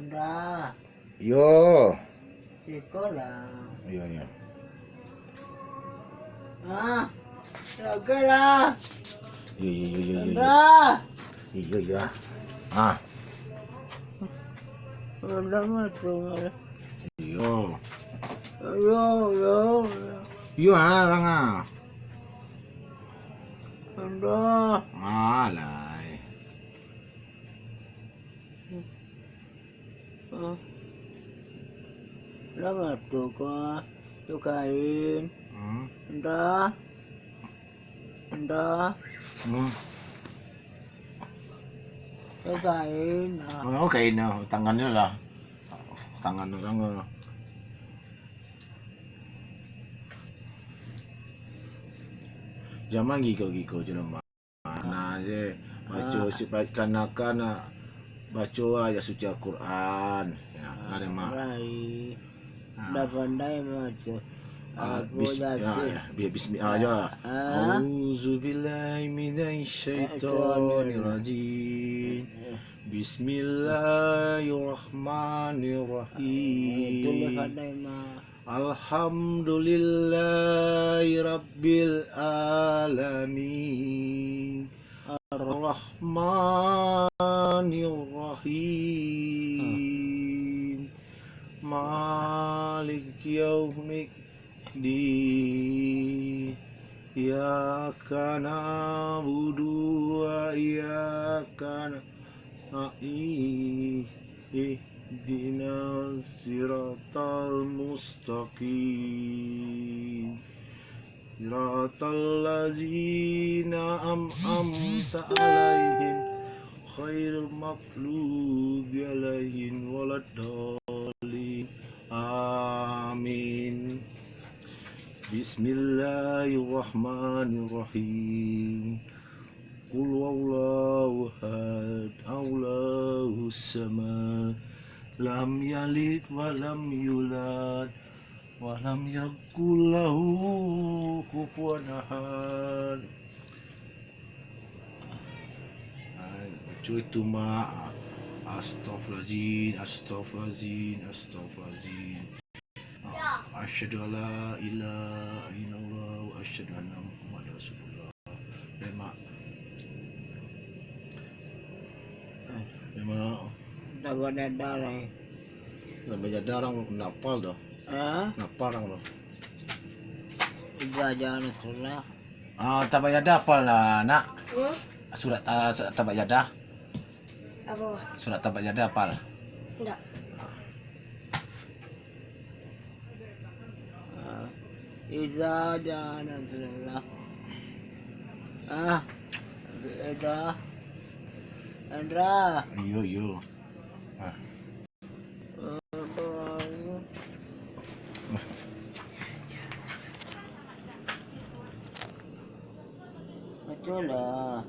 Anda, Yo. sekolah. Yo yo. Segera. Yo. Anda. Yo. Udah masuk. Yo. Yo. Yo lang Anda. Alay. Udah masuk kok. Sukain. Anda. Sukain. Okay na, tangan nila. Tangan na lang. Jaman giko je nama. Na je baca sifat kana baca ayat suci Al-Quran. Ya, ada mah. Rai. Udah pandai masuk. Bismillah ya. Auzubillahi minasyaitonirrajim. Bismillahirrahmanirrahim. Alhamdulillahi rabbil alamin. Ar-Rahmanir-Rahim. Malik yaumiddin. Iyyaka na'budu wa iyyaka nasta'in. Ihdinas siratal mustaqim. Siratal ladzina an'amta 'alaihim khairil maghdubi 'alaihim waladdallin. Amin. Bismillahirrahmanirrahim. Qul huwallahu ahad, Allahus samad, lam yalid wa lam yulad wa lam yakul lahu kufuwan ahad. Itu mah astaghfirullahaladzim. Asyhadu alla ilaha illallah wa asyhadu anna Muhammadar Rasulullah. Memang Udah pada darah. namanya darang napal dah. Naparang dah. Iga jangan salah. Tabak yadah apal lah nak. Surat tabak yadah. Apa? Surat tabak yadah apal. Enggak. Iza jangan salah. Andra. Yo. Betul lah.